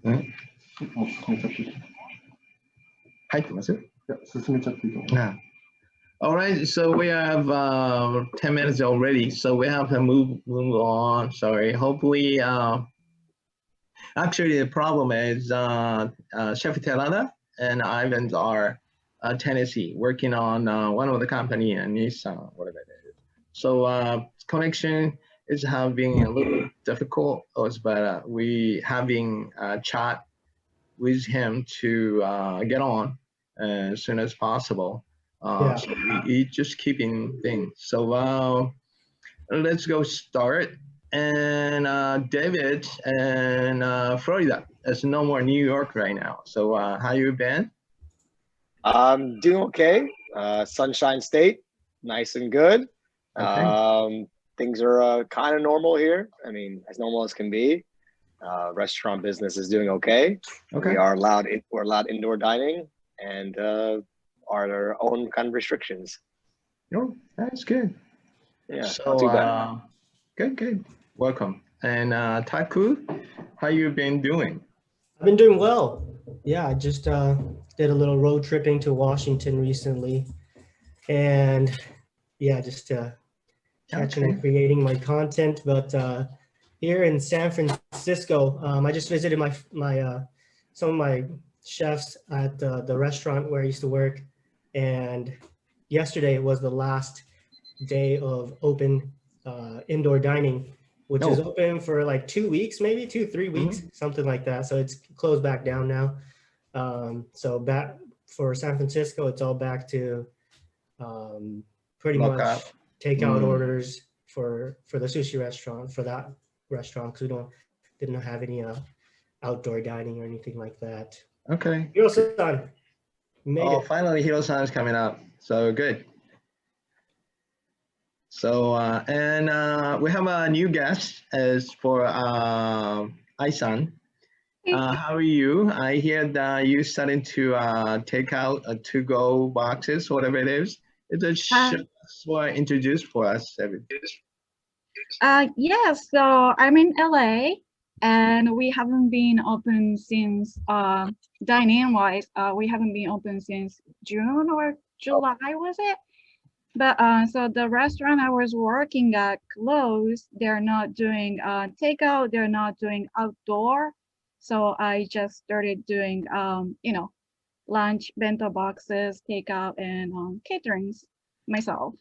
うん、もう進めちゃっていい。入ってます？いや、進めちゃっていいと思います。All right, so we have 10 minutes already, so we have to move on. Sorry. Hopefully, actually, the problem is Chef Terada and Ivan are Tennessee working on one of the company in Nissan, whatever it is. So connection is having a little difficult, but we having a chat with him to get on as soon as possible. So we just keeping things. So let's go start. And David and Florida. It's no more New York right now. So how you been? I'm doing okay. Sunshine State, nice and good. Okay. Things are kind of normal here. I mean, as normal as can be. Restaurant business is doing okay. Okay. We're allowed indoor dining and our own kind of restrictions. Oh, that's good. Yeah, So not too bad. good. Welcome. And Taku, how you been doing? I've been doing well. Yeah, I just did a little road tripping to Washington recently, and yeah, just catching and creating my content. But here in San Francisco, I just visited my some of my chefs at the restaurant where I used to work, and yesterday was the last day of open indoor dining, which is open for like 2 weeks, maybe 3 weeks, something like that. So it's closed back down now. So back for San Francisco, it's all back to pretty much takeout orders for the sushi restaurant, for that restaurant, because we didn't have any outdoor dining or anything like that. Okay. Hiro-san, made it. Finally, Hiro-san is coming up. So good. So and we have a new guest as for Ai-san. How are you? I hear that you starting to take out to-go boxes, whatever it is. It's a introduce for us. Yes, so I'm in LA and we haven't been open since dine-in wise, we haven't been open since June or July, was it? But so the restaurant I was working at closed. They're not doing takeout, they're not doing outdoor. So I just started doing lunch, bento boxes, takeout, and caterings myself.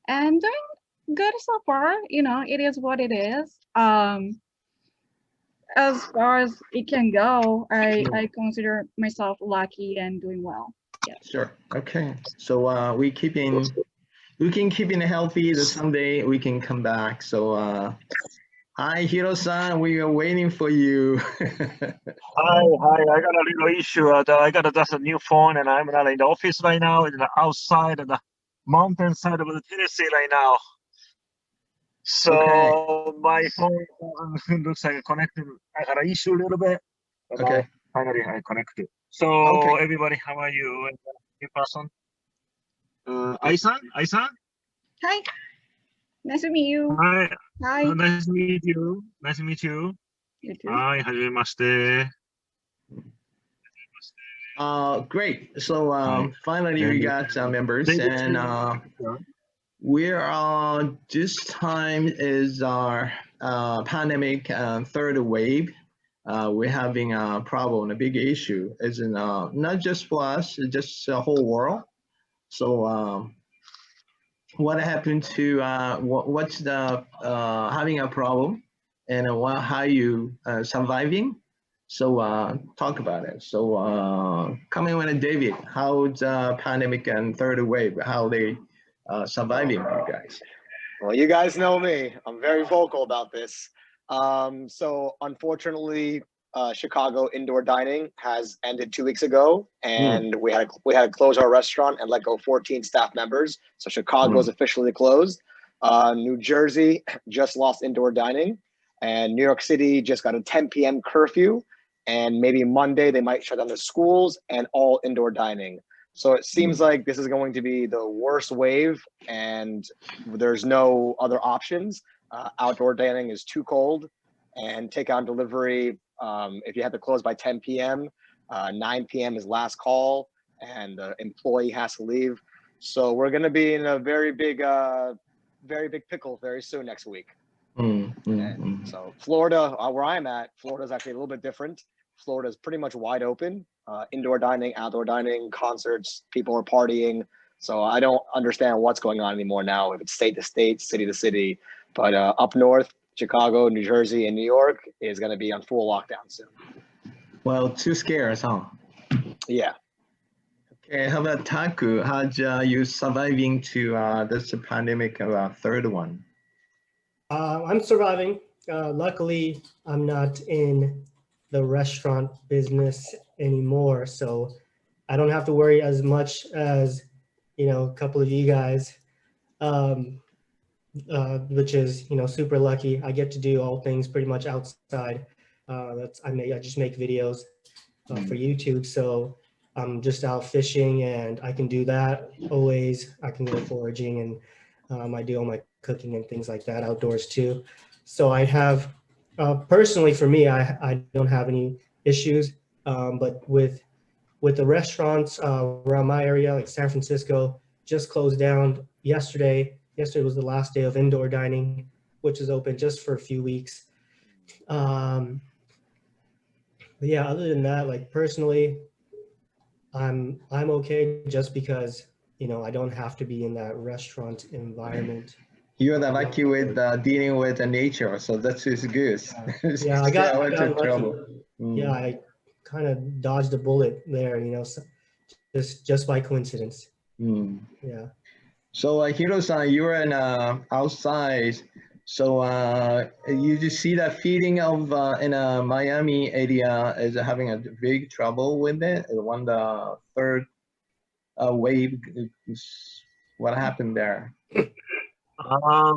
And doing good so far. It is what it is. As far as it can go, I consider myself lucky and doing well. Yeah. Sure. Okay. So we can keep it healthy. That someday we can come back. So hi, Hiro-san. We are waiting for you. Hi. I got a little issue. I got just a new phone, and I'm not in the office right now. In the outside of the mountain side of the Tennessee right now. So my phone looks like connected. I got an issue a little bit. But okay. Finally, I connected. So everybody, how are you? New person. Ai-san. Hi. Nice to meet you. Hi. Hi. Nice to meet you. Nice to meet you. You too. Hi. はじめまして。 Great. So finally we got members, and we're this time is our pandemic third wave. We're having a problem, a big issue. It's not just for us, it's just the whole world. So what happened to what's the having a problem, and how you surviving? So talk about it. So coming with David, how's pandemic and third wave? How they surviving, you guys? Well, you guys know me. I'm very vocal about this. So unfortunately, Chicago indoor dining has ended 2 weeks ago, and we had to close our restaurant and let go 14 staff members. So Chicago is officially closed. New Jersey just lost indoor dining, and New York City just got a 10 p.m. curfew. And maybe Monday they might shut down the schools and all indoor dining. So it seems like this is going to be the worst wave, and there's no other options. Outdoor dining is too cold, and takeout and delivery if you have to close by 10 p.m., 9 p.m. is last call, and the employee has to leave. So we're going to be in a very big pickle very soon next week. So Florida, where I'm at, Florida is actually a little bit different. Florida is pretty much wide open, indoor dining, outdoor dining, concerts, people are partying. So I don't understand what's going on anymore now, if it's state to state, city to city. But up north, Chicago, New Jersey, and New York is going to be on full lockdown soon. Well, too scarce, huh? Yeah. Okay, how about Taku? How'd you surviving to this pandemic, third one? I'm surviving. Luckily, I'm not in the restaurant business anymore, so I don't have to worry as much as, you know, a couple of you guys, which is, you know, super lucky. I get to do all things pretty much outside. I just make videos for YouTube, so I'm just out fishing and I can do that always. I can go foraging, and I do all my cooking and things like that outdoors too. So I have, personally for me, I don't have any issues, but with the restaurants around my area, like San Francisco, just closed down yesterday. Yesterday was the last day of indoor dining, which is open just for a few weeks. But yeah, other than that, like personally, I'm okay just because, you know, I don't have to be in that restaurant environment. You're the lucky with dealing with the nature, so that is good. Yeah, I got lucky. Trouble. Yeah, I kind of dodged a bullet there, you know, so just by coincidence. Yeah. So Hiro-san, you were in outside. So you just see that feeling of in a Miami area is having a big trouble with it. When the third wave, what happened there?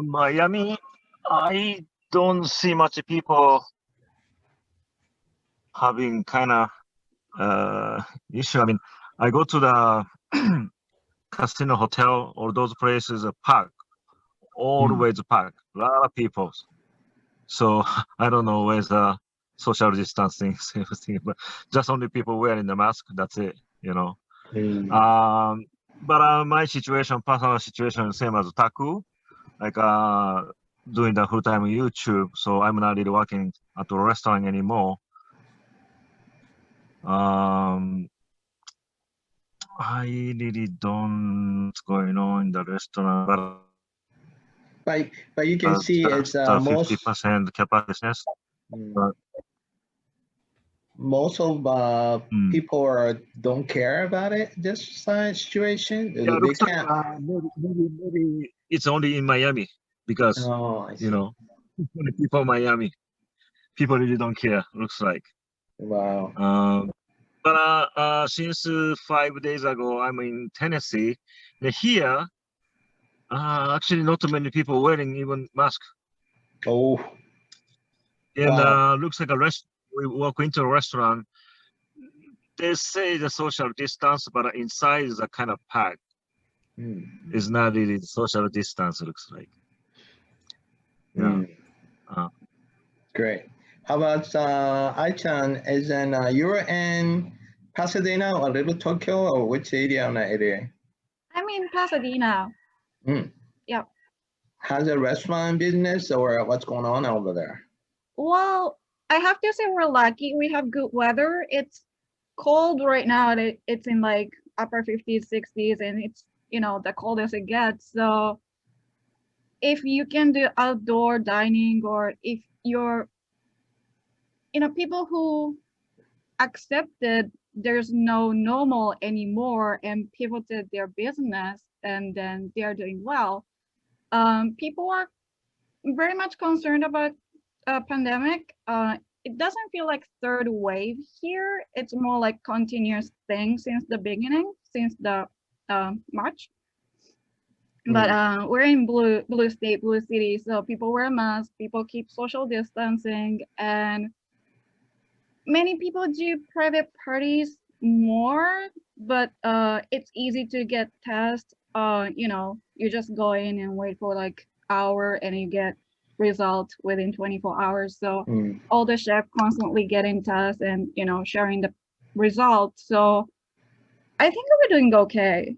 Miami, I don't see much people having kind of issue. I mean, I go to the casino hotel, or those places are packed, always packed, a lot of people. So I don't know where's the social distancing, but just only people wearing the mask. That's it, you know. But my situation, personal situation, same as Taku, like doing the full-time YouTube. So I'm not really working at the restaurant anymore. I really don't know what's going on in the restaurant, but you can see it's most 50% capacity. Most of people don't care about it. This situation, yeah, they can't. Maybe it's only in Miami because you know, people in Miami, people really don't care. Looks like. Wow. But since 5 days ago, I'm in Tennessee. Here, actually, not too many people wearing even mask. Oh. And looks like we walk into a restaurant. They say the social distance, but inside is a kind of packed. It's not really social distance. Looks like. Yeah. Great. How about Ai-chan? Is in you're in Pasadena or Little Tokyo, or which area on that area? I'm in Pasadena. Yep. How's the restaurant business, or what's going on over there? Well, I have to say we're lucky. We have good weather. It's cold right now. It's in like upper 50s, 60s, and it's, you know, the coldest it gets. So if you can do outdoor dining, or if you're, you know, people who accepted there's no normal anymore and pivoted their business, and then they're doing well. People are very much concerned about a pandemic. It doesn't feel like third wave here. It's more like continuous thing since the beginning, since the March. But we're in blue state, blue city, so people wear masks, people keep social distancing, and many people do private parties more, but it's easy to get tested. You know, you just go in and wait for like hour and you get result within 24 hours. So all the chefs constantly get in touch and, you know, sharing the results. So I think we're doing okay.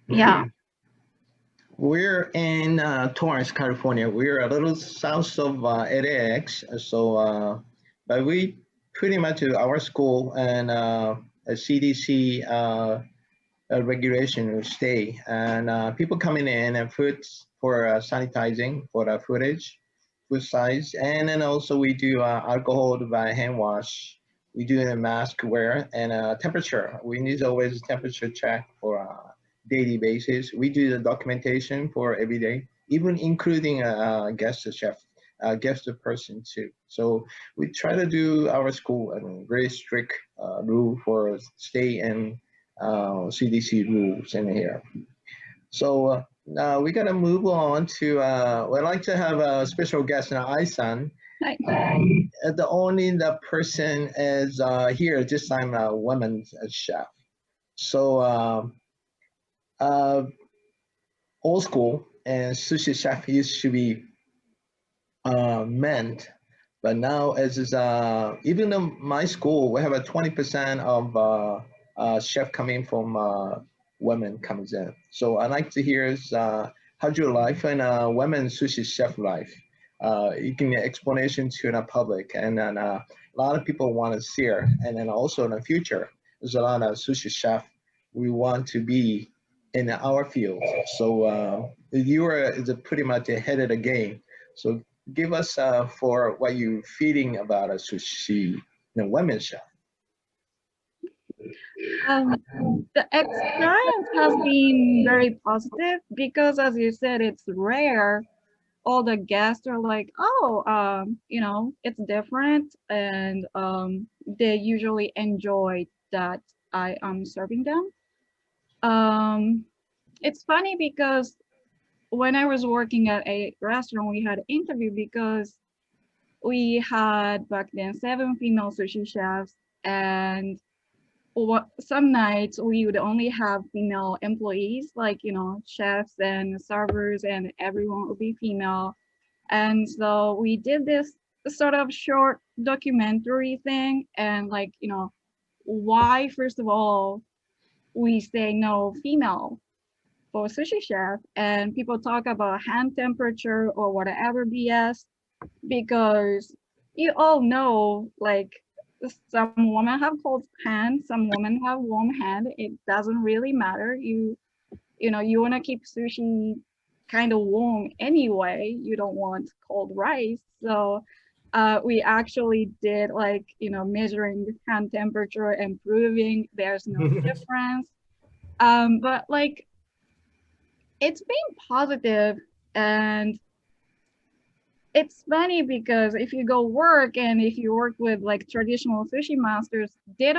Yeah. We're in Torrance, California. We're a little south of LAX. So, but we pretty much our school and a CDC regulation will stay. And people coming in and food for sanitizing for the food size. And then also we do alcohol by hand wash. We do a mask wear and temperature. We need always temperature check for daily basis. We do the documentation for every day, even including a guest chef, guest person too. So we try to do our school and very strict rule for stay and CDC rules in here. So now we gotta move on to. We'd like to have a special guest now, Aisan. The only the person is here this time, a woman chef. So. Old school and sushi chef used to be meant, but now as is even in my school we have a 20% of chef coming from women comes in. So I like to hear is how's your life and women sushi chef life. You can get explanation to the public, and then a lot of people want to see her, and then also in the future there's a lot of sushi chef we want to be in our field. So you are pretty much ahead of the game. So give us for what you're feeling about a sushi, women chef. The experience has been very positive because, as you said, it's rare. All the guests are like, oh, you know, it's different, and they usually enjoy that I am serving them. It's funny because when I was working at a restaurant, we had an interview because we had back then 7 female sushi chefs, and some nights we would only have female employees, like, you know, chefs and servers, and everyone would be female. And so we did this sort of short documentary thing, and like, you know, why, first of all, we say no female for sushi chef, and people talk about hand temperature or whatever BS, because you all know, like, some women have cold hands, some women have warm hand. It doesn't really matter. You know, you want to keep sushi kind of warm anyway. You don't want cold rice. So we actually did, like, you know, measuring hand temperature and proving there's no difference. But like, it's been positive, and it's funny because if you go work and if you work with like traditional sushi masters, they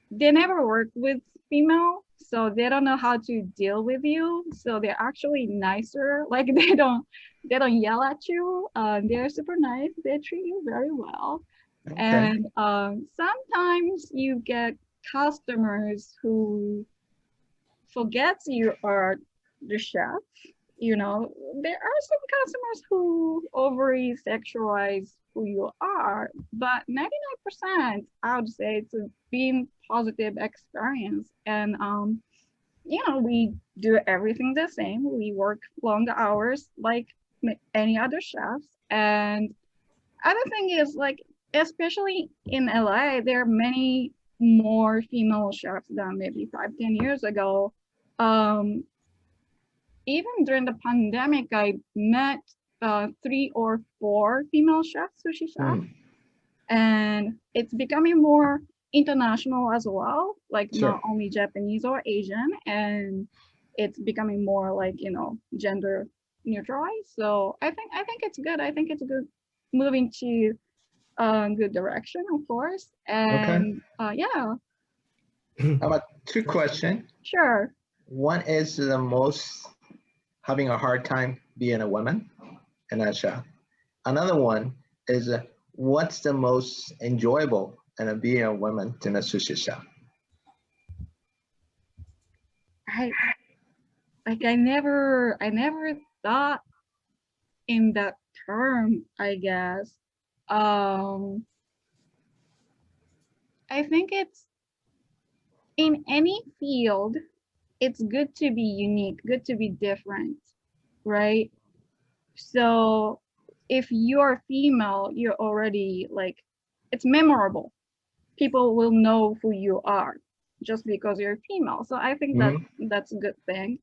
never work with female, so they don't know how to deal with you. So they're actually nicer. Like they don't yell at you. They're super nice. They treat you very well. Okay. And sometimes you get customers who forgets you are the chef. You know, there are some customers who overly sexualize who you are, but 99%, I would say it's a been positive experience. And you know, we do everything the same. We work long hours like any other chefs. And other thing is, like, especially in LA, there are many more female chefs than maybe 5-10 years ago. Even during the pandemic, I met 3 or 4 female chefs, sushi chefs, and it's becoming more international as well, like not only Japanese or Asian, and it's becoming more like, you know, gender neutralized. So I think it's good. I think it's good, moving to good direction, of course. And yeah. How about 2 questions? Sure. One is the most having a hard time being a woman and a chef. Another one is what's the most enjoyable and being a woman in a sushi chef? I never thought in that term, I guess. I think it's in any field, it's good to be unique, good to be different, right? So if you're female, you're already like, it's memorable. People will know who you are just because you're female. So I think that that's a good thing.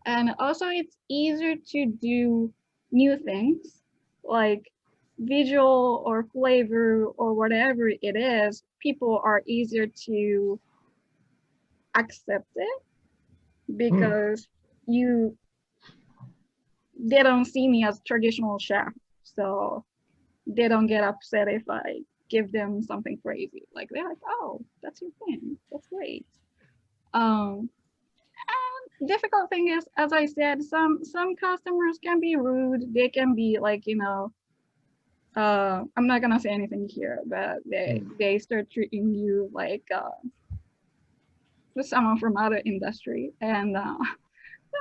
And also it's easier to do new things like visual or flavor or whatever it is. People are easier to accept it because they don't see me as traditional chef, so they don't get upset if I give them something crazy. Like they're like, oh, that's your thing, that's great. And difficult thing is, as I said, some customers can be rude. They can be like, I'm not gonna say anything here, but they start treating you like someone from other industry, and that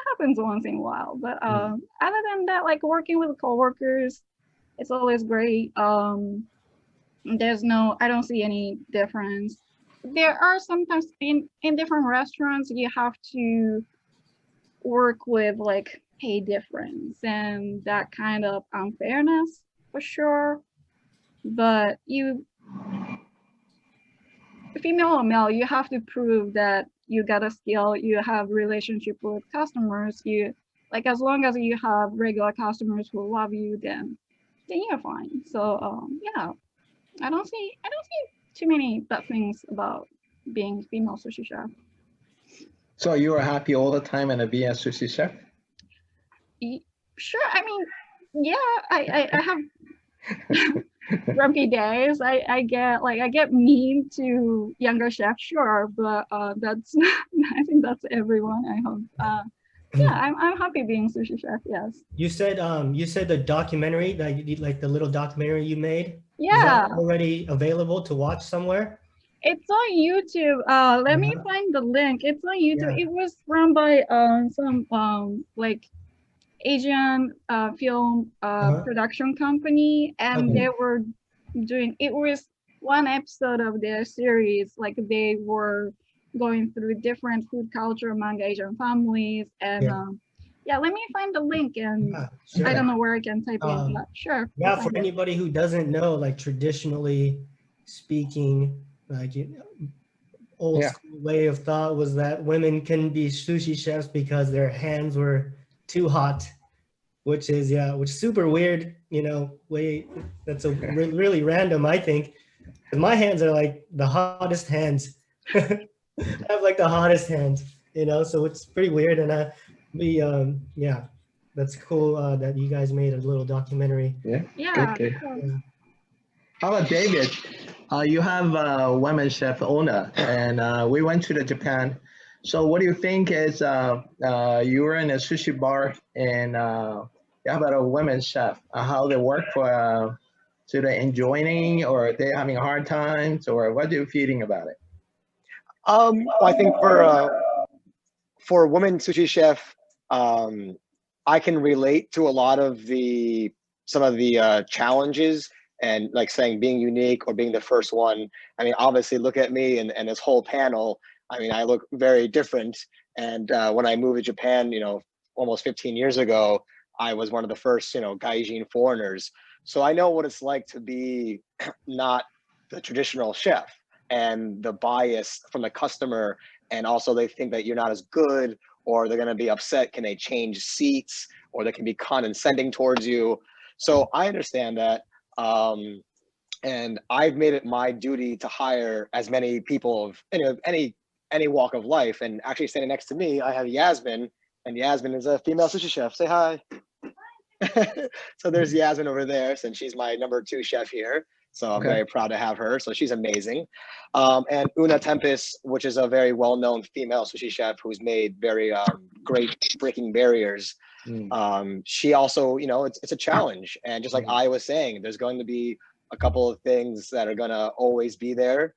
happens once in a while. But other than that, like working with coworkers, it's always great. I don't see any difference. There are sometimes in different restaurants you have to work with like pay difference and that kind of unfairness for sure. But female or male, you have to prove that you got a skill, you have relationship with customers, you like as long as you have regular customers who love you, then you're fine. So yeah, I don't see too many bad things about being female sushi chef. So you are happy all the time and being a sushi chef? Sure. I mean, yeah, I have grumpy days. I get mean to younger chefs, sure, but that's I think that's everyone. I hope. Yeah, I'm happy being sushi chef. Yes. You said the documentary that you did, like the little documentary you made. Yeah. Is that already available to watch somewhere? It's on YouTube. Let me find the link. It's on YouTube. Yeah. It was run by some like Asian film production company, and they were doing, it was one episode of their series, like they were going through different food culture among Asian families, and yeah, let me find the link, and sure. I don't know where I can type in, but sure. Yeah, for anybody who doesn't know, like traditionally speaking, like old school way of thought was that women can be sushi chefs because their hands were too hot, which is super weird, way that's a really random, I think, because my hands are like the hottest hands. I have like the hottest hands, so it's pretty weird. And that's cool that you guys made a little documentary. Yeah. Okay. How about David? You have a women chef owner, and we went to Japan. So what do you think is you were in a sushi bar, and you have a women chef, how they work for, so they're enjoying, or they're having a hard times, or what are you feeling about it? I think for a woman sushi chef, I can relate to a lot of some of the challenges, and like saying being unique or being the first one. I mean, obviously look at me and this whole panel. I mean, I look very different. And when I moved to Japan, almost 15 years ago, I was one of the first, gaijin foreigners. So I know what it's like to be not the traditional chef, and the bias from the customer. And also they think that you're not as good, or they're going to be upset. Can they change seats? Or they can be condescending towards you. So I understand that. And I've made it my duty to hire as many people of any walk of life. And actually standing next to me, I have Yasmin, and Yasmin is a female sushi chef. Say hi. So there's Yasmin over there, since she's my number 2 chef here. So I'm very proud to have her. So she's amazing. And Una Tempest, which is a very well-known female sushi chef who's made very great breaking barriers. She also, it's a challenge. And just like I was saying, there's going to be a couple of things that are going to always be there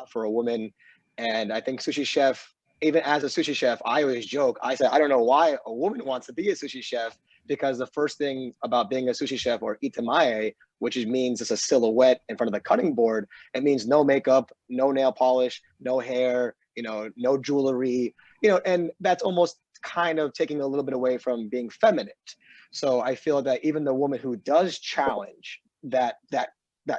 for a woman. And I think sushi chef, even as a sushi chef, I always joke. I said, I don't know why a woman wants to be a sushi chef, because the first thing about being a sushi chef or itamae, which means it's a silhouette in front of the cutting board, it means no makeup, no nail polish, no hair, no jewelry, and that's almost kind of taking a little bit away from being feminine. So I feel that even the woman who does challenge that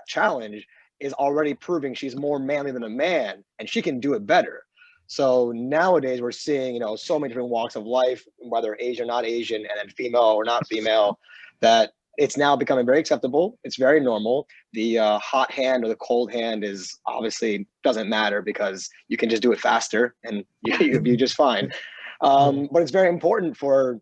challenge is already proving she's more manly than a man, and she can do it better. So nowadays we're seeing, so many different walks of life, whether Asian or not Asian, and then female or not female, that it's now becoming very acceptable. It's very normal. The hot hand or the cold hand is obviously doesn't matter because you can just do it faster and you just fine. But it's very important for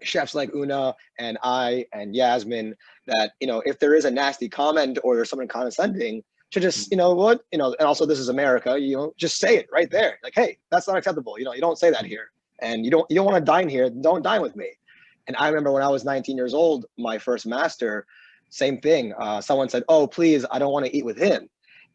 chefs like Una and I and Yasmin that, if there is a nasty comment or there's someone condescending, to just, and also this is America, just say it right there. Like, hey, that's not acceptable. You don't say that here. And you don't want to dine here, don't dine with me. And I remember when I was 19 years old, my first master, same thing. Someone said, oh, please, I don't want to eat with him.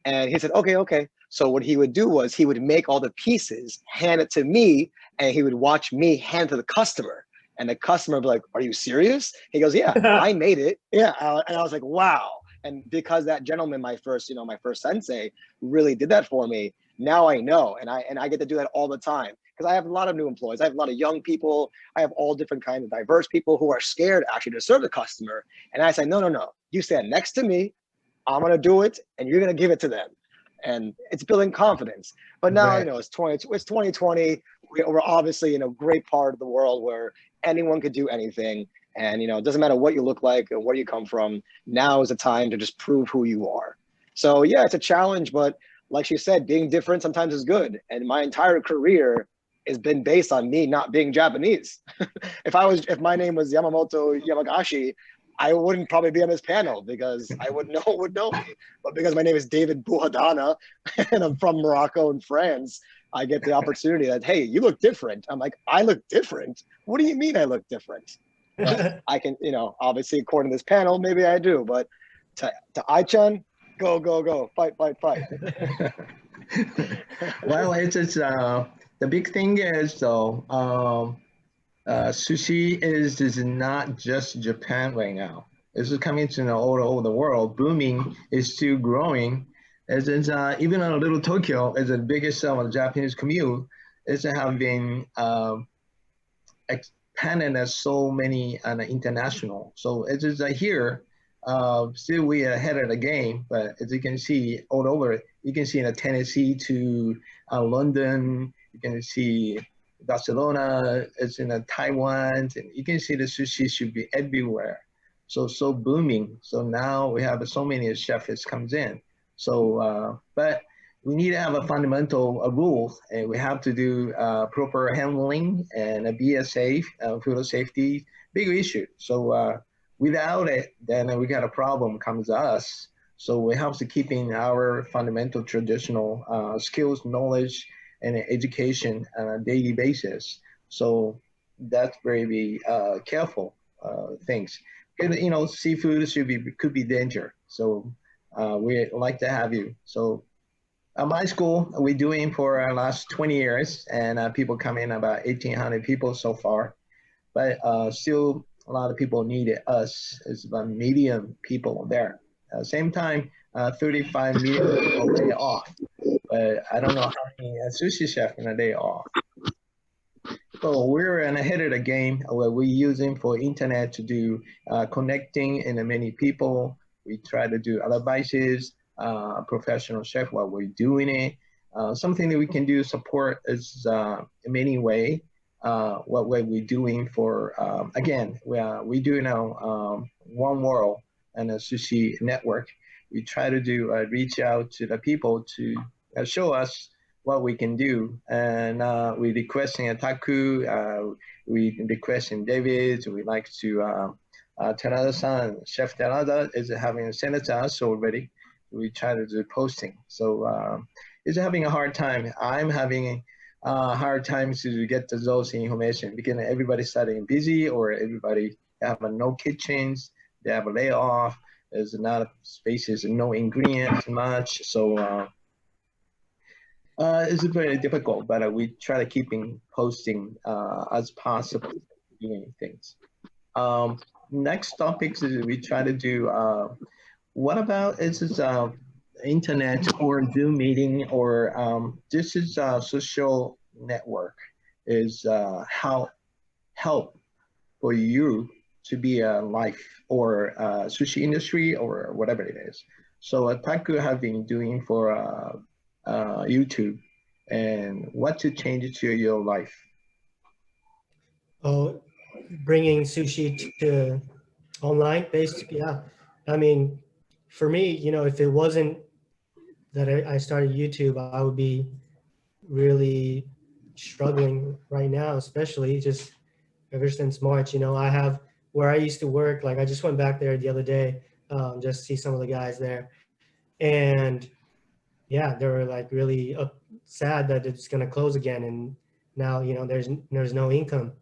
And he said, okay. So what he would do was he would make all the pieces, hand it to me, and he would watch me hand it to the customer. And the customer would be like, are you serious? He goes, yeah, I made it. Yeah. And I was like, wow. And because that gentleman, my first sensei, really did that for me, now I know. And I get to do that all the time. Because I have a lot of new employees. I have a lot of young people. I have all different kinds of diverse people who are scared actually to serve the customer. And I say, no. You stand next to me. I'm going to do it. And you're going to give it to them. And it's building confidence. But now, Right. It's 2020. We're obviously in a great part of the world where anyone could do anything. And, it doesn't matter what you look like or where you come from. Now is the time to just prove who you are. So, yeah, it's a challenge. But like she said, being different sometimes is good. And my entire career has been based on me not being Japanese. If my name was Yamamoto Yamagashi, I wouldn't probably be on this panel because I would know me. But because my name is David Bouhadana and I'm from Morocco and France, I get the opportunity that, hey, you look different. I'm like, I look different? What do you mean I look different? But I can, obviously according to this panel, maybe I do. But to Ai-chan, go, fight. Well, it's the big thing is though, sushi is not just Japan right now. It's coming to all over the world. Booming is still growing. It's even in little Tokyo, is the biggest of the Japanese commune. It's have been expanded as so many international. So it is here. Still we are ahead of the game, but as you can see all over, you can see in Tennessee to London, you can see Barcelona, it's in Taiwan, and you can see the sushi should be everywhere. So booming. So now we have so many chefs comes in. So, but we need to have a fundamental rule, and we have to do proper handling and be safe, food safety, big issue. So without it, then we got a problem comes to us. So we have to keep in our fundamental traditional skills, knowledge, and education on a daily basis. So that's very careful things. And, seafood could be danger. So we like to have you. So at my school, we're doing for our last 20 years, and people come in about 1,800 people so far. But still, a lot of people needed us. It's about medium people there. Same time, 35 million people lay off. But I don't know how many sushi chef in a day off. So we're ahead of the game where we're using for internet to do connecting in many people. We try to do advices, professional chef while we're doing it. Something that we can do support is in many way. What we're doing for, again, we do now One World and a sushi network. We try to do reach out to the people to show us what we can do. And we requesting a Taku, we requesting David, we like to, Terada-san, Chef Terada is having sent it to us already. We try to do posting. So it's having a hard time. I'm having hard time to get those information because everybody's starting busy or everybody have no kitchens, they have a layoff, there's not spaces, no ingredients much. So it's very difficult, but we try to keep posting as possible, doing things. Next topics is we try to do. What about is this internet or Zoom meeting or this is social network is how help for you to be a life or sushi industry or whatever it is. So Taku have been doing for YouTube and what to change to your life. Oh, bringing sushi to online based, yeah. I mean, for me, if it wasn't that I started YouTube, I would be really struggling right now, especially just ever since March. I have where I used to work, like I just went back there the other day, just to see some of the guys there. And yeah, they were like really sad that it's going to close again. And now, there's no income.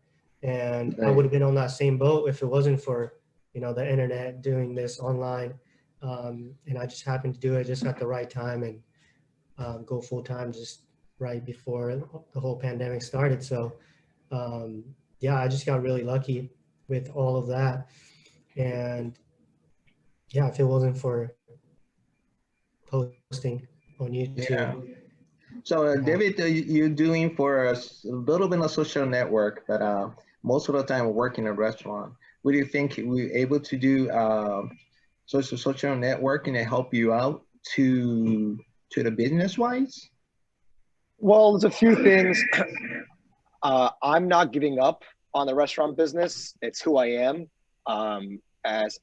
And I would have been on that same boat if it wasn't for, the internet doing this online. And I just happened to do it just at the right time and go full time just right before the whole pandemic started. So yeah, I just got really lucky with all of that. And yeah, if it wasn't for posting on YouTube. Yeah. So David, you're doing for a little bit of social network, but most of the time work in a restaurant. What do you think we're able to do social networking to help you out to the business wise? Well, there's a few things. I'm not giving up on the restaurant business. It's who I am.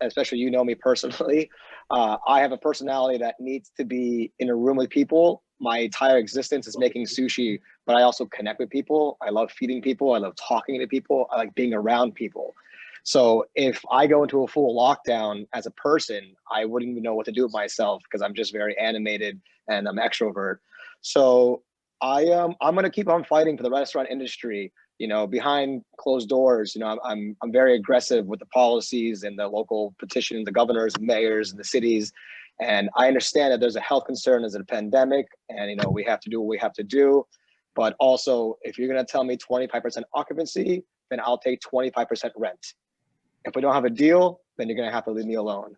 Especially you know me personally. I have a personality that needs to be in a room with people. My entire existence is making sushi, but I also connect with people. I love feeding people. I love talking to people. I like being around people. So if I go into a full lockdown as a person, I wouldn't even know what to do with myself because I'm just very animated and I'm extrovert. So I'm going to keep on fighting for the restaurant industry. Behind closed doors, I'm very aggressive with the policies and the local petitions, the governors, and mayors, and the cities. And I understand that there's a health concern as a pandemic, and we have to do what we have to do. But also, if you're going to tell me 25% occupancy, then I'll take 25% rent. If we don't have a deal, then you're going to have to leave me alone.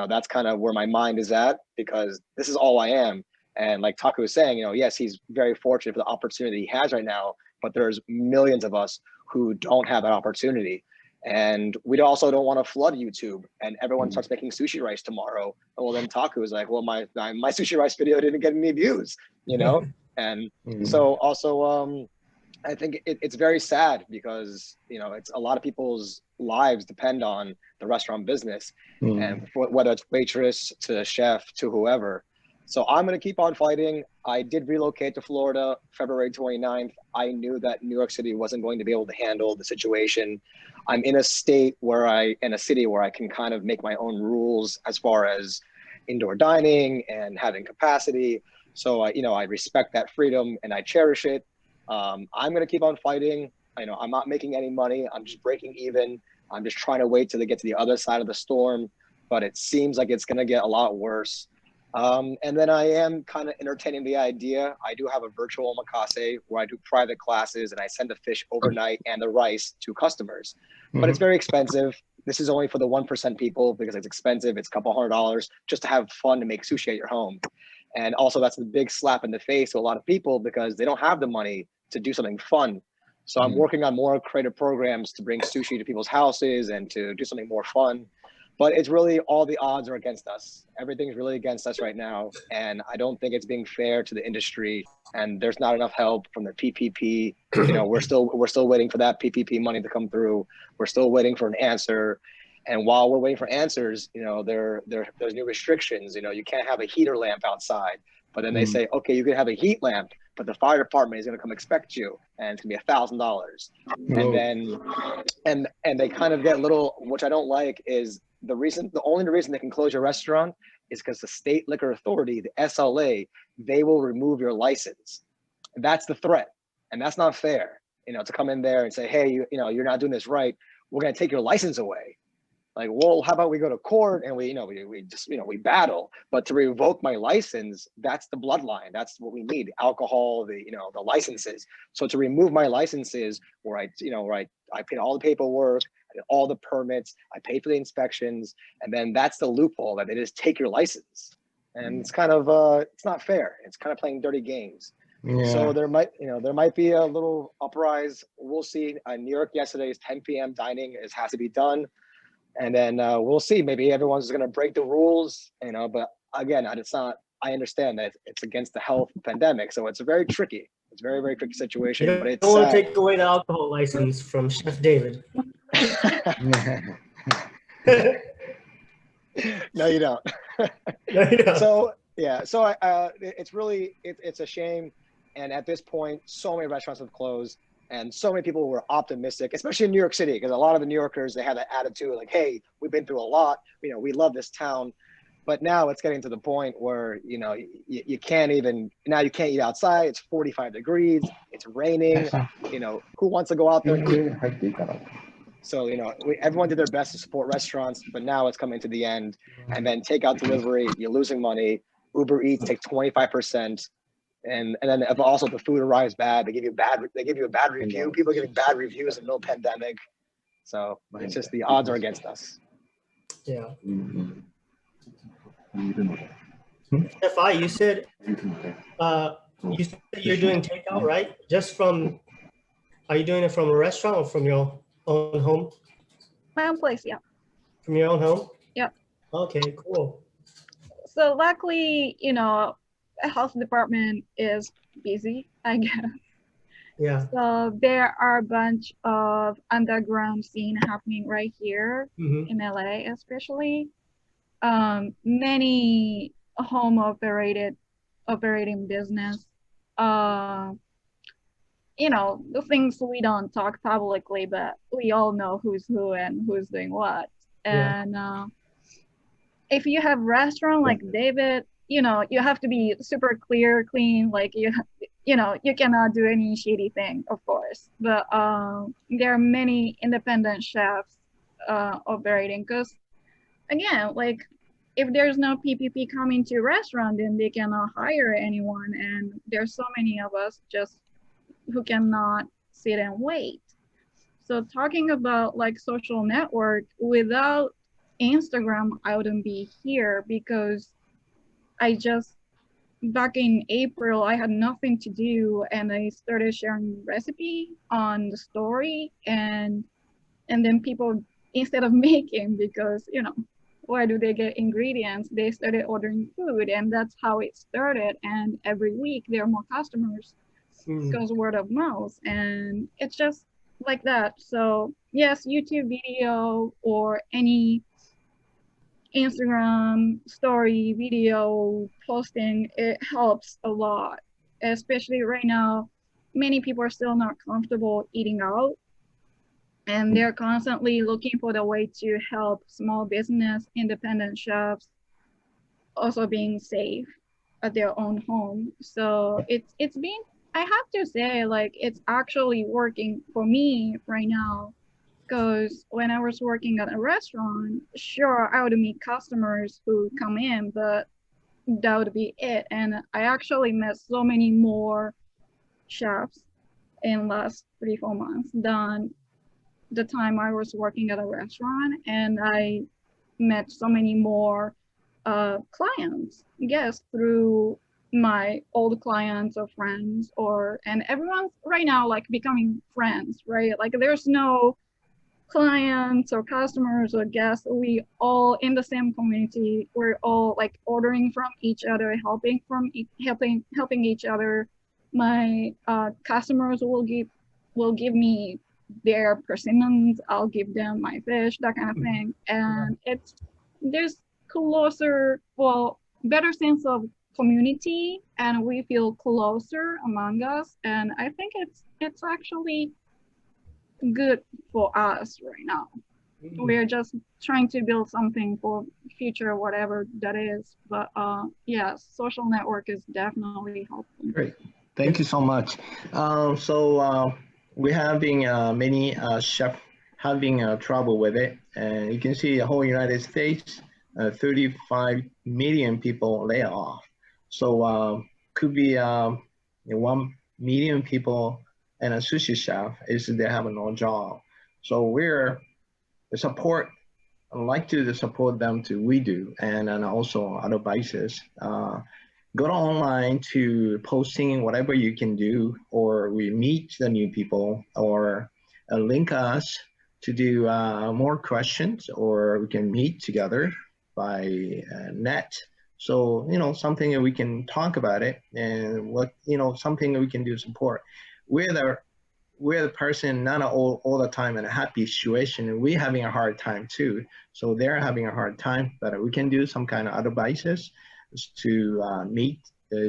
That's kind of where my mind is at because this is all I am. And like Taku was saying, yes, he's very fortunate for the opportunity he has right now, but there's millions of us who don't have that opportunity. And we also don't want to flood YouTube and everyone starts making sushi rice tomorrow. Well, then Taku is like, well, my sushi rice video didn't get any views, And so also, I think it's very sad because, it's a lot of people's lives depend on the restaurant business and whether it's waitress to chef to whoever. So I'm going to keep on fighting. I did relocate to Florida February 29th. I knew that New York City wasn't going to be able to handle the situation. I'm in a city where I can kind of make my own rules as far as indoor dining and having capacity. So I respect that freedom and I cherish it. I'm going to keep on fighting. I'm not making any money. I'm just breaking even. I'm just trying to wait till they get to the other side of the storm, but it seems like it's going to get a lot worse. And then I am kind of entertaining the idea. I do have a virtual omakase where I do private classes and I send the fish overnight and the rice to customers, but it's very expensive. This is only for the 1% people because it's expensive. It's a couple $100 just to have fun to make sushi at your home. And also that's a big slap in the face to a lot of people because they don't have the money to do something fun. So I'm working on more creative programs to bring sushi to people's houses and to do something more fun. But it's really all the odds are against us. Everything's really against us right now. And I don't think it's being fair to the industry. And there's not enough help from the PPP. We're still waiting for that PPP money to come through. We're still waiting for an answer. And while we're waiting for answers, there's new restrictions. You can't have a heater lamp outside. But then they say, okay, you can have a heat lamp, but the fire department is going to come inspect you, and it's going to be $1,000. And then, and they kind of get little, which I don't like, is the only reason they can close your restaurant is because the state liquor authority, the SLA, they will remove your license. That's the threat, and that's not fair. To come in there and say, hey, you're not doing this right. We're going to take your license away. Like, well, how about we go to court and we battle, but to revoke my license, that's the bloodline. That's what we need. Alcohol, the licenses. So to remove my licenses where I paid all the paperwork, I did all the permits, I paid for the inspections, and then that's the loophole that they just take your license. And it's kind of it's not fair. It's kind of playing dirty games. Yeah. So there might be a little uprise. We'll see. New York yesterday's 10 p.m. dining has to be done, and then we'll see. Maybe everyone's going to break the rules, But again, it's not. I understand that it's against the health pandemic, so it's very tricky. It's a very, very tricky situation. You but it's don't want to take away the alcohol license from Chef David. No, you don't. No, you don't. So yeah, so it's really it's a shame. And at this point, so many restaurants have closed, and so many people were optimistic, especially in New York City, because a lot of the New Yorkers, they had that attitude like, "Hey, we've been through a lot. We love this town." But now it's getting to the point where you can't even you can't eat outside. It's 45 degrees. It's raining. Who wants to go out there? So everyone did their best to support restaurants, but now it's coming to the end. And then takeout delivery, you're losing money. Uber Eats take 25%. And then if also the food arrives bad, they give you a bad review. People are giving bad reviews in no pandemic. So it's just the odds are against us. Yeah. FI, you said you're doing takeout, right? Are you doing it from a restaurant or from your own home? My own place, yeah. From your own home? Yep. Okay, cool. So luckily, the health department is busy, I guess. Yeah. So there are a bunch of underground scene happening right here in LA, especially. Many home operating business. The things we don't talk publicly, but we all know who's who and who's doing what. And if you have restaurant like David, you have to be super clean, like you cannot do any shady thing, of course. But there are many independent chefs operating, because again, like if there's no PPP coming to a restaurant, then they cannot hire anyone, and there's so many of us just who cannot sit and wait. So talking about like social network, without Instagram, I wouldn't be here, because back in April, I had nothing to do, and I started sharing recipe on the story, and then people, instead of making, because where do they get ingredients, they started ordering food, and that's how it started. And every week there are more customers because word of mouth, and it's just like that. So yes, YouTube video or any Instagram story video posting, it helps a lot, especially right now. Many people are still not comfortable eating out, and they're constantly looking for the way to help small business, independent chefs also being safe at their own home. So it's been, I have to say, like, it's actually working for me right now, because when I was working at a restaurant, sure, I would meet customers who come in, but that would be it. And I actually met so many more chefs in last 3-4 months than the time I was working at a restaurant, and I met so many more clients, yes, through my old clients or friends, and everyone's right now like becoming friends, right? Like there's no clients or customers or guests. We all in the same community. We're all like ordering from each other, helping each other. My customers will give me their persimmons, I'll give them my fish, that kind of thing. And there's better sense of community, and we feel closer among us. And I think it's actually good for us right now. We're just trying to build something for future, whatever that is. But yeah, social network is definitely helpful. Great, thank you so much. So we having many chefs having trouble with it, and you can see the whole United States, 35 million people lay off. So could be 1 million people and a sushi chef is they have no job. So we're the support. I like to support them to we do, and also other advices. Go online to posting whatever you can do, or we meet the new people, or link us to do more questions, or we can meet together by net. So, something that we can talk about it, and what, something that we can do support. We're the person not all the time in a happy situation, and we're having a hard time too. So they're having a hard time, but we can do some kind of advices to meet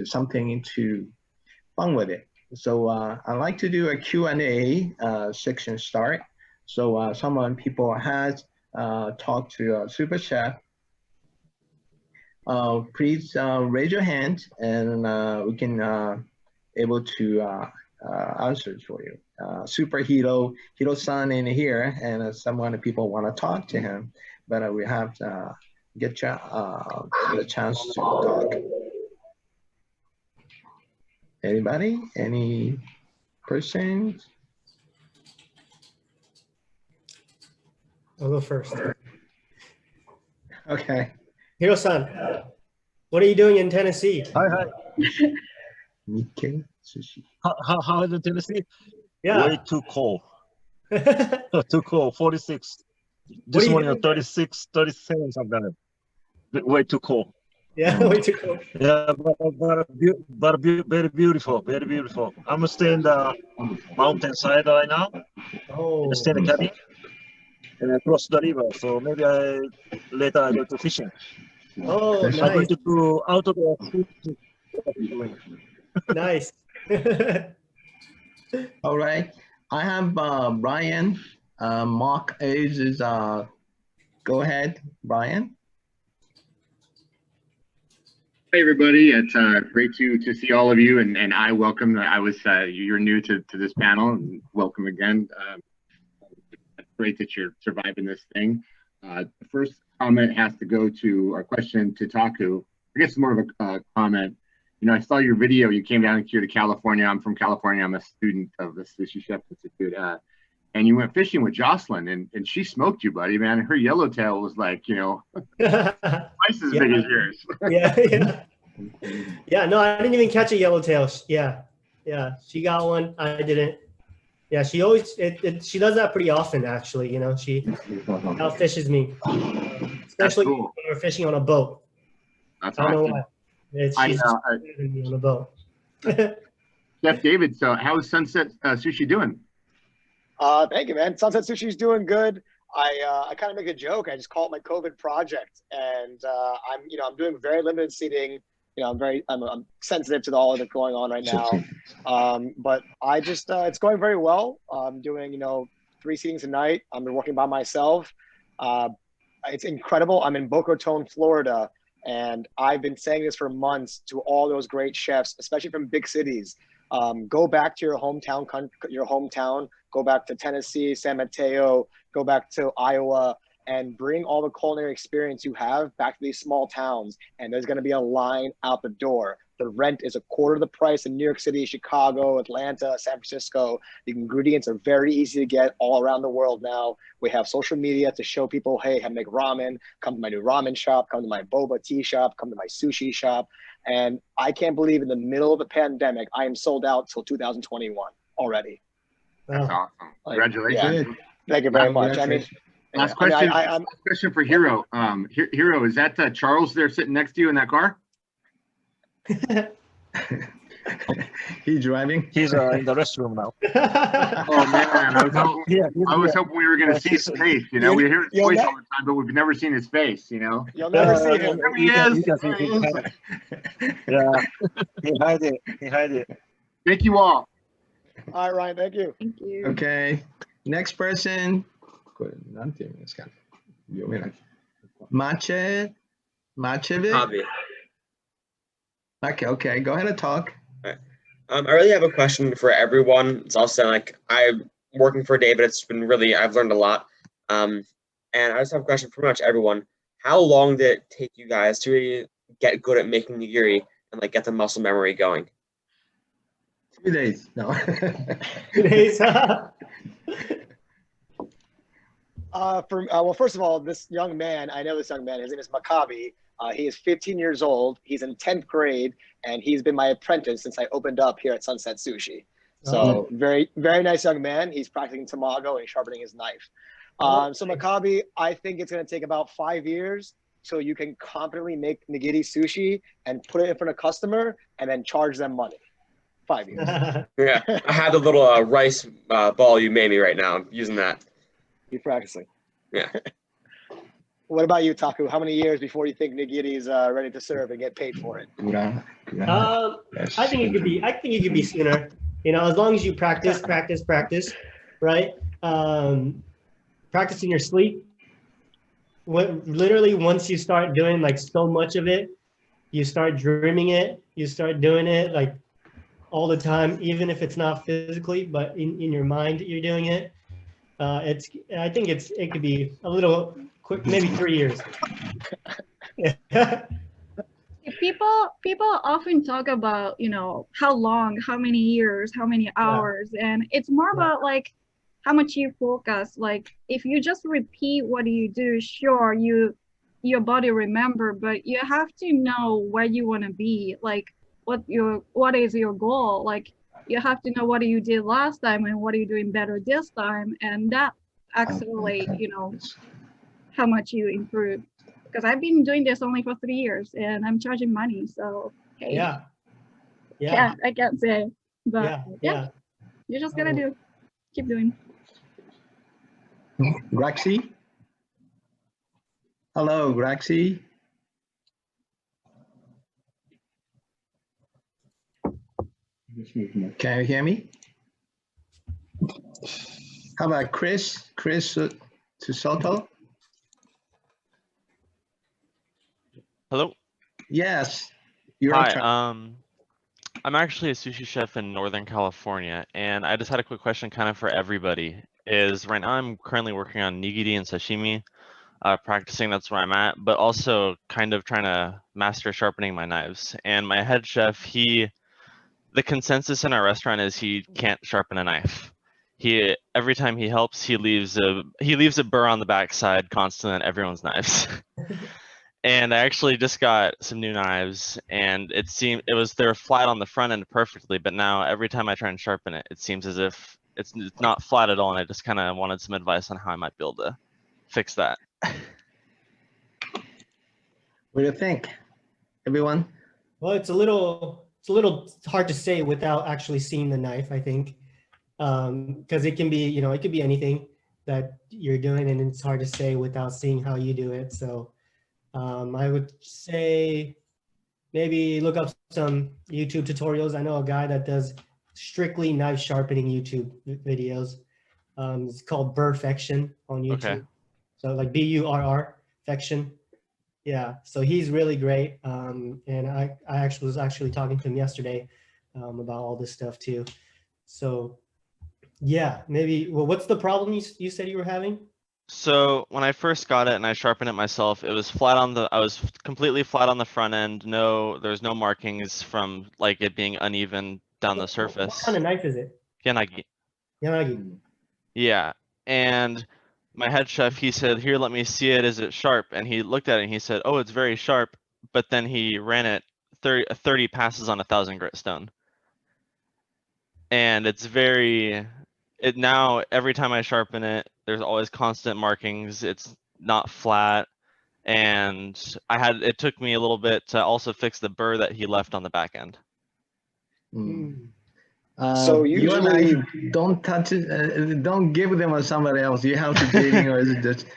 something to fun with it. So I like to do a Q&A section start. So people has talked to Super Chef. Please raise your hand, and we can able to answer for you. Super Hiro-san in here, and someone people want to talk to him, but we have to get the chance to talk. Anybody? Any person? I'll go first. Okay. Hiro-san, what are you doing in Tennessee? Hi. Nikkei sushi. How is it, Tennessee? Yeah. Way too cold. Too cold. 46. This morning, 36, 37, something. Way too cold. Yeah, way too cold. Yeah, but very beautiful, very beautiful. I'm staying in the mountainside right now. Oh. Stay in the cabin and across the river. So maybe later I go to fishing. Oh, I'm going nice. to do outdoor fishing. Nice. All right. I have Brian. Mark is go ahead, Brian. Hey everybody, it's great to see all of you, and I welcome. You're new to this panel, and welcome again. It's great that you're surviving this thing. The first comment has to go to our question to Taku. I guess it's more of a comment. I saw your video. You came down here to California. I'm from California. I'm a student of the Sushi Chef Institute. And you went fishing with Jocelyn, and she smoked you, buddy, man. Her yellowtail was like, twice as big as yours. Yeah. Yeah, no, I didn't even catch a yellowtail. Yeah. She got one. I didn't. Yeah, she always, she does that pretty often, actually. She outfishes me, especially when we're fishing on a boat. That's I don't awesome. know why. She's better than me on a boat. Chef David, so how is Sunset Sushi doing? Thank you, man. Sunset Sushi's doing good. I kind of make a joke. I just call it my COVID project, and I'm doing very limited seating. I'm sensitive to all that's going on right now. But I just it's going very well. I'm doing 3 seatings a night. I'm working by myself. It's incredible. I'm in Boca Raton, Florida, and I've been saying this for months to all those great chefs, especially from big cities. Go back to your hometown. Go back to Tennessee, San Mateo. Go back to Iowa, and bring all the culinary experience you have back to these small towns. And there's going to be a line out the door. The rent is a quarter of the price in New York City, Chicago, Atlanta, San Francisco. The ingredients are very easy to get all around the world now. We have social media to show people, hey, I make ramen. Come to my new ramen shop. Come to my boba tea shop. Come to my sushi shop. And I can't believe in the middle of the pandemic, I am sold out till 2021 already. That's awesome. Congratulations. Yeah. Thank you very much. Last question for Hiro. Hiro, is that Charles there sitting next to you in that car? He's driving. He's in the restroom now. Oh man, I was hoping we were going to see his face. We hear his voice all the time, but we've never seen his face. You'll never see him. There he is. Yeah, he hide it. Thank you all. All right, Ryan. Thank you. Thank you. Okay. Next person. Machev. Okay. Go ahead and talk. I really have a question for everyone. It's also like I'm working for David. It's been I've learned a lot. And I just have a question for pretty much everyone. How long did it take you guys to really get good at making nigiri and get the muscle memory going? 2 days. No. 2 days. Well, first of all, this young man, I know this young man. His name is Maccabi. He is 15 years old. He's in 10th grade, and he's been my apprentice since I opened up here at Sunset Sushi. So very, very nice young man. He's practicing tamago and sharpening his knife. So Maccabi, I think it's going to take about 5 years so you can confidently make nigiri sushi and put it in front of customer and then charge them money. 5 years. Yeah, I had the little rice ball you made me right now. I'm using that. You're practicing. Yeah. What about you, Taku? How many years before you think nigiri is ready to serve and get paid for it? I think it could be. I think it could be sooner. You know, as long as you practice, right? Practice in your sleep. Literally, once you start doing like so much of it, you start dreaming it. You start doing it like all the time, even if it's not physically, but in your mind, you're doing it. I think it could be a little quick, maybe 3 years. People often talk about, you know, how long, how many years, how many hours, and it's more about like how much you focus. Like if you just repeat what you do, sure, your body remember, but you have to know where you want to be, like what is your goal. Like you have to know what you did last time and what are you doing better this time, and that accelerate, you know, how much you improve. Because I've been doing this only for 3 years and I'm charging money, so hey, I can't say, but you just gotta keep doing. Graxi? Hello, Graxi. Can you hear me? How about Chris? Chris Tusoto? Hello. Yes. Hi. I'm actually a sushi chef in Northern California, and I just had a quick question kind of for everybody. Is right now I'm currently working on nigiri and sashimi, practicing, that's where I'm at, but also kind of trying to master sharpening my knives. And my head chef, the consensus in our restaurant is he can't sharpen a knife. Every time he helps, he leaves a burr on the backside constantly on everyone's knives. And I actually just got some new knives, and they're flat on the front end perfectly, but now every time I try and sharpen it, it seems as if it's not flat at all, and I just kind of wanted some advice on how I might be able to fix that. What do you think, everyone? Well, it's a little hard to say without actually seeing the knife, I think, because it can be, you know, it could be anything that you're doing, and it's hard to say without seeing how you do it. So I would say maybe look up some YouTube tutorials. I know a guy that does strictly knife sharpening YouTube videos. It's called Burrfection on YouTube. Okay. So like BURR-fection. Yeah, so he's really great. And I was actually talking to him yesterday about all this stuff too. So yeah, maybe, well, what's the problem you said you were having? So when I first got it and I sharpened it myself, it was I was completely flat on the front end. There's no markings from like it being uneven down the surface. What kind of knife is it? Yanagi. Yanagi. Yeah, and my head chef, he said, "Here, let me see it. Is it sharp?" And he looked at it and he said, "Oh, it's very sharp." But then he ran it 30 passes on 1,000 grit stone, and now every time I sharpen it, there's always constant markings. It's not flat, and it took me a little bit to also fix the burr that he left on the back end. So you and I don't touch it. Don't give them to somebody else. You have to dating, or is it just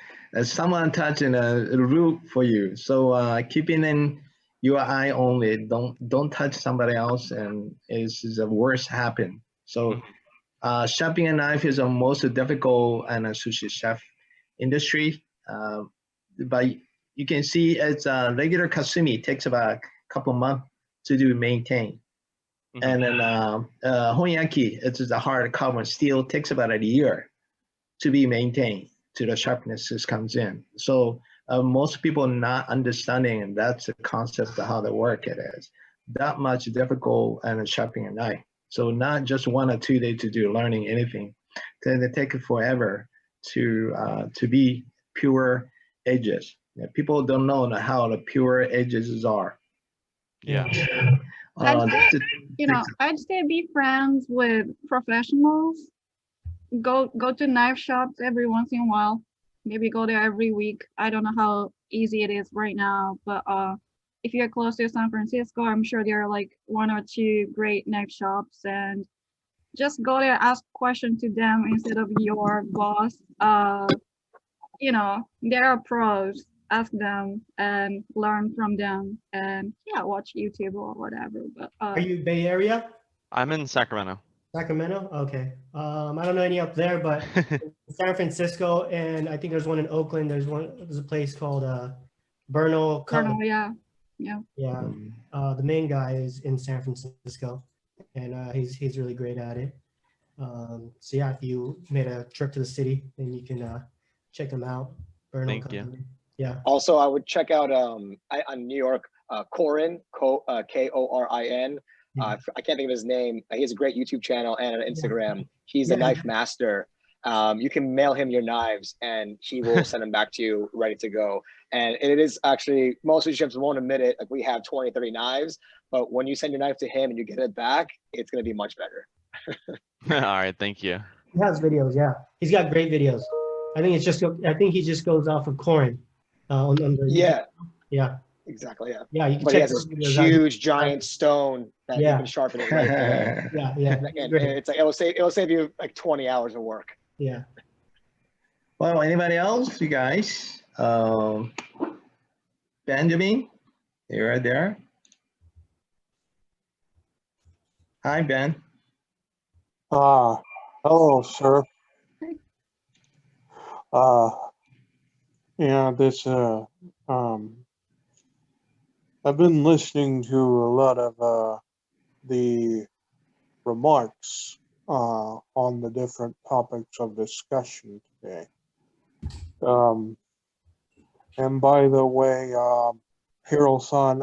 someone touching a roof for you? So keeping in your eye only. Don't touch somebody else, and is the worst happen. So. Sharpening a knife is the most difficult in a sushi chef industry, but you can see it's regular kasumi takes about a couple months to maintain, and then honyaki, it's a hard carbon steel, takes about a year to be maintained to the sharpness comes in. So most people not understanding, and that's the concept of how the work it is. That much difficult in sharpening a knife. So not just 1 or 2 days to do learning anything. Then it takes forever to be pure edges. Yeah, people don't know how the pure edges are. Yeah. I'd say, I'd say be friends with professionals. Go to knife shops every once in a while. Maybe go there every week. I don't know how easy it is right now, but if you're close to San Francisco, I'm sure there are like 1 or 2 great knife shops, and just go there, ask questions to them instead of your boss. There are pros. Ask them and learn from them, and watch YouTube or whatever. But Are you Bay Area? I'm in Sacramento. Sacramento? Okay. I don't know any up there, but San Francisco, and I think there's one in Oakland. There's a place called Bernal. yeah. Yeah. The main guy is in San Francisco, and he's really great at it. So yeah, if you made a trip to the city, then you can check them out. Bernal Thank Company. you. Yeah. Also, I would check out on New York, Korin, Korin. I can't think of his name. He has a great YouTube channel and an Instagram. He's a knife master. You can mail him your knives and he will send them back to you ready to go. And it is actually, most sushi chefs won't admit it, like we have 20, 30 knives, but when you send your knife to him and you get it back, it's going to be much better. All right, thank you. He has videos, yeah. He's got great videos. I think he just goes off of Korin. On the yeah. Exactly, yeah. Yeah, you can but check he has this huge giant stone that you can sharpen it right away. Yeah. And it's like it'll save you like 20 hours of work. Yeah. Well, anybody else? You guys? Benjamin, you're right there. Hi, Ben. Hello, sir. I've been listening to a lot of the remarks on the different topics of discussion today. And by the way, Hiro-san,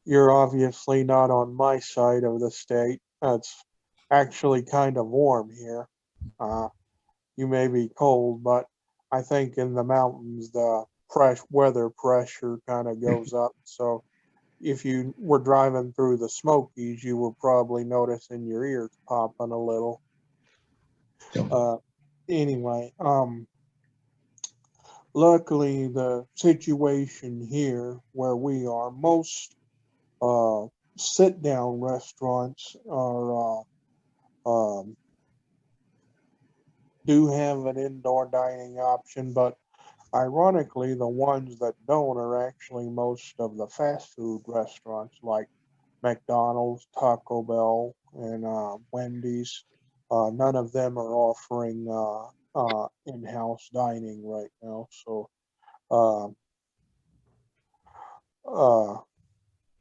you're obviously not on my side of the state. It's actually kind of warm here. You may be cold, but I think in the mountains, the weather pressure kind of goes up. So if you were driving through the Smokies, you were probably noticing your ears popping a little. Anyway, luckily the situation here where we are, most sit-down restaurants are do have an indoor dining option, but ironically, the ones that don't are actually most of the fast food restaurants like McDonald's, Taco Bell, and Wendy's. None of them are offering in-house dining right now. So,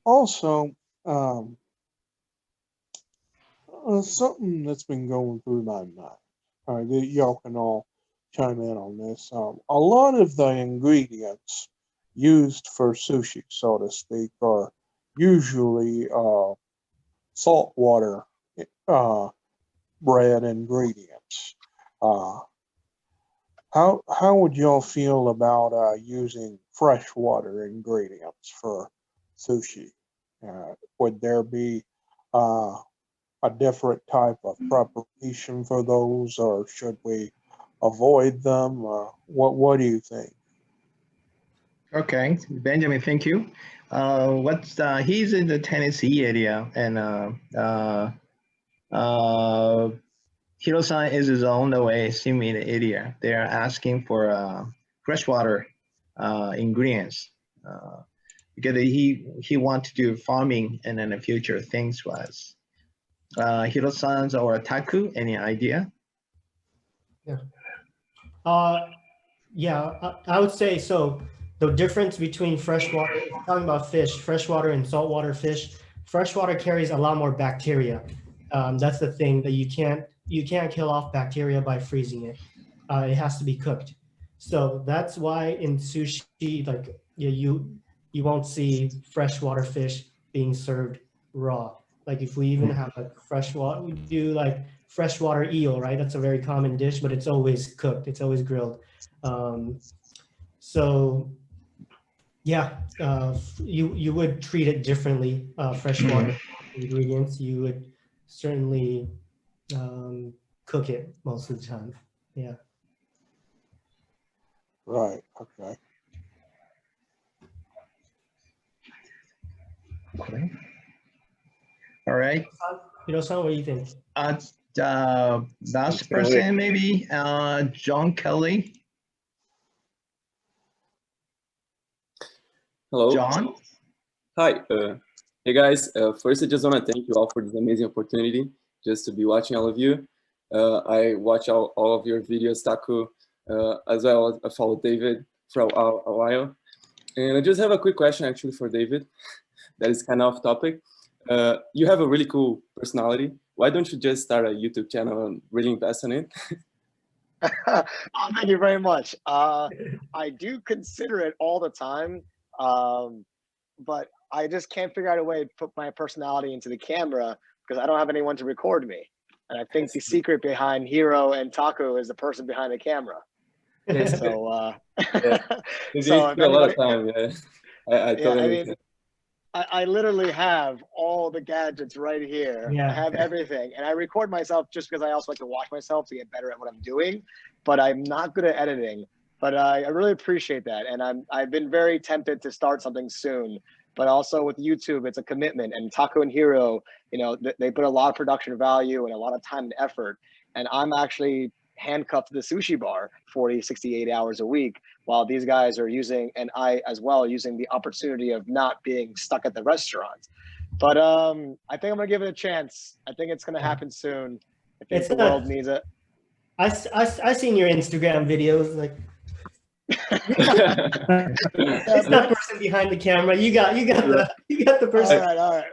also, something that's been going through my mind. Y'all can all chime in on this. A lot of the ingredients used for sushi, so to speak, are usually saltwater bread ingredients. How would y'all feel about using freshwater ingredients for sushi? Would there be a different type of preparation for those, or should we avoid them? What do you think? Okay, Benjamin, thank you. He's in the Tennessee area, and Hiro-san is on the way, similar area. They are asking for freshwater ingredients because he wants to do farming and in the future things was. Hiro-san's or Taku, any idea? Yeah. I would say so. The difference between freshwater, talking about fish, freshwater and saltwater fish, freshwater carries a lot more bacteria. That's the thing, that you can't kill off bacteria by freezing it. It has to be cooked. So that's why in sushi, like you won't see freshwater fish being served raw. Like if we even have like freshwater, we do like freshwater eel, right? That's a very common dish, but it's always cooked. It's always grilled. So yeah, you would treat it differently. Freshwater ingredients, you would certainly cook it most of the time. Yeah. Right. Okay. Okay. All right. Hiro-san, what do you think? Last person, maybe John Kelly. Hello. John. Hi. Hey guys. First, I just want to thank you all for this amazing opportunity just to be watching all of you. I watch all of your videos, Taku, as well. I follow David for a while. And I just have a quick question actually for David that is kind of off topic. You have a really cool personality. Why don't you just start a YouTube channel and really invest in it? Oh, thank you very much. I do consider it all the time, but I just can't figure out a way to put my personality into the camera because I don't have anyone to record me. And I think the secret behind Hiro and Taku is the person behind the camera. So, yeah. so a lot of time. Yeah, I totally understand. I literally have all the gadgets right here. Yeah. I have everything, and I record myself just because I also like to watch myself to get better at what I'm doing. But I'm not good at editing. But I really appreciate that, and I've been very tempted to start something soon. But also with YouTube, it's a commitment. And Taku and Hiro, you know, they put a lot of production value and a lot of time and effort. And I'm actually handcuffed to the sushi bar 40, 68 hours a week, while these guys are using, and I as well, using the opportunity of not being stuck at the restaurant. But I think I'm gonna give it a chance. I think it's gonna happen soon. I think the world needs it. I seen your Instagram videos, like it's that person behind the camera. You got the person. All right.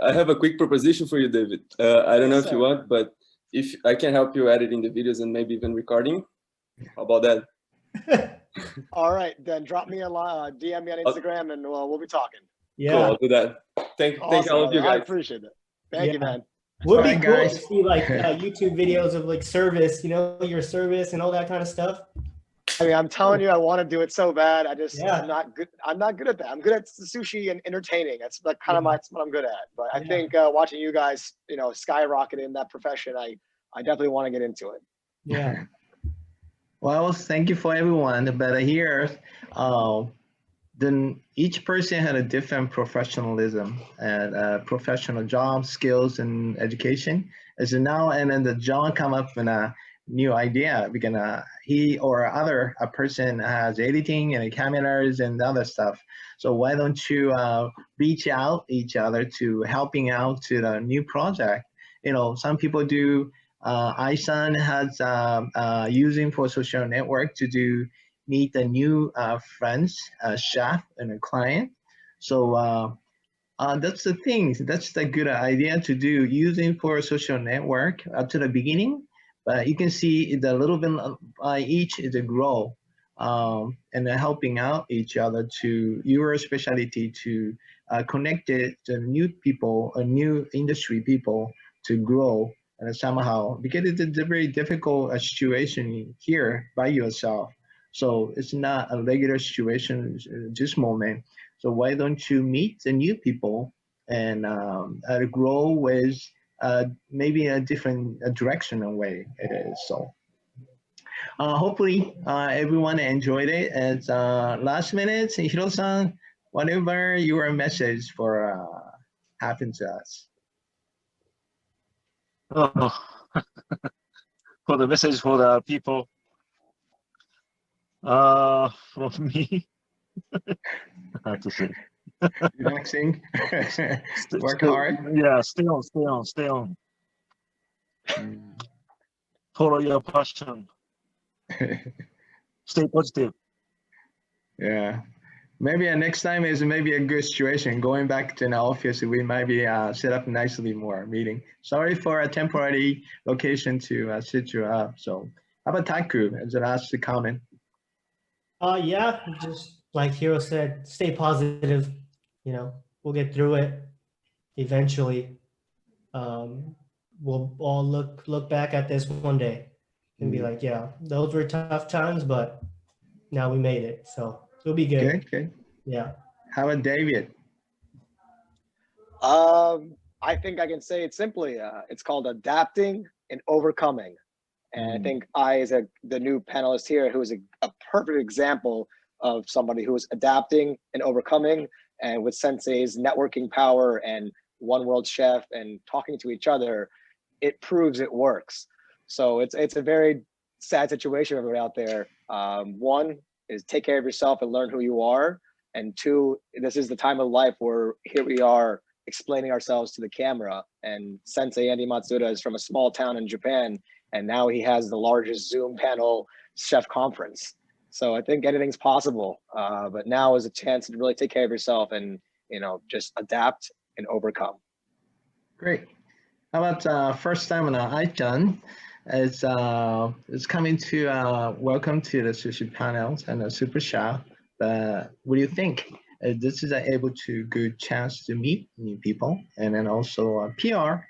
I have a quick proposition for you, David. I don't know if you want, but if I can help you editing the videos and maybe even recording, how about that? All right, then drop me a DM me on Instagram and we'll be talking. Yeah, cool, I'll do that. Thank all of you guys. I appreciate it. Thank you, man. Would be cool to see like YouTube videos of like service, you know, your service and all that kind of stuff. I mean, I'm telling you, I want to do it so bad. I'm not good. I'm not good at that. I'm good at sushi and entertaining. That's like kind of what I'm good at. But I think watching you guys, you know, skyrocket in that profession, I definitely want to get into it. Yeah. Well, thank you for everyone. But here, then each person had a different professionalism and professional job skills and education. As now, and then the John come up with a new idea. We're gonna he or other a person has editing and cameras and other stuff. So why don't you reach out each other to helping out to the new project? You know, some people do. Aisan has using for social network to do meet the new friends, chef and a client. So that's the thing. That's the good idea to do using for social network up to the beginning. But you can see the little bit by each is a grow and helping out each other to your specialty to connect it to new people, new industry people to grow somehow, because it's a very difficult situation here by yourself. So it's not a regular situation at this moment. So why don't you meet the new people and grow with maybe a different direction and way it is. So hopefully everyone enjoyed it. It's last minute, Hiro-san, whatever your message for happened to us. Oh, for the message for the people from me. I have to say. Relaxing. Work hard. Yeah, stay on. Follow your passion. Stay positive. Yeah. Maybe next time is maybe a good situation. Going back to an office, we might be set up nicely more meeting. Sorry for a temporary location to sit you up. So how about Taku as the last comment? Yeah, just like Hiro said, stay positive. You know, we'll get through it. eventually we'll all look back at this one day and be like, yeah, those were tough times, but now we made it. So it'll be good. Good. Yeah. How about David? I think I can say it simply. It's called adapting and overcoming. And I think I, as the new panelist here, who is a perfect example of somebody who is adapting and overcoming, and with Sensei's networking power and One World Chef and talking to each other, it proves it works. So it's a very sad situation for everybody out there. One is take care of yourself and learn who you are. And two, this is the time of life where here we are explaining ourselves to the camera. And Sensei Andy Matsuda is from a small town in Japan, and now he has the largest Zoom panel chef conference. So I think anything's possible, but now is a chance to really take care of yourself and, you know, just adapt and overcome. Great. How about first time on iChun is coming to welcome to the sushi panels and the super chef. But what do you think? This is able to good chance to meet new people, and then also a PR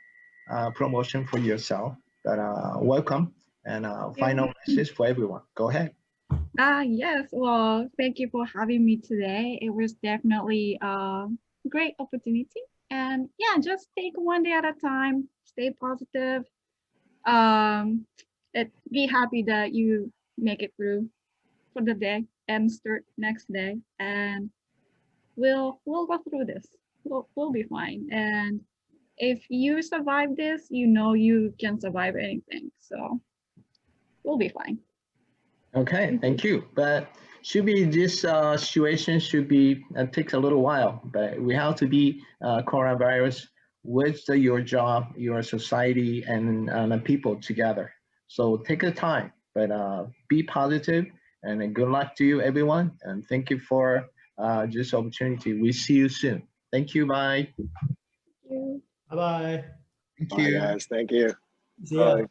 promotion for yourself. But welcome, and final message for everyone. Go ahead. Yes, well, thank you for having me today. It was definitely a great opportunity. And yeah, just take one day at a time, stay positive. Be happy that you make it through for the day and start next day. And we'll go through this. We'll be fine. And if you survive this, you know you can survive anything. So we'll be fine. Okay, thank you. But should be this situation should be takes a little while, but we have to be coronavirus with your job, your society, and the people together. So take the time, but be positive, and good luck to you, everyone. And thank you for this opportunity. We see you soon. Thank you. Bye. Thank you. Bye-bye. Thank Bye, you. guys. Thank you. See ya. Bye.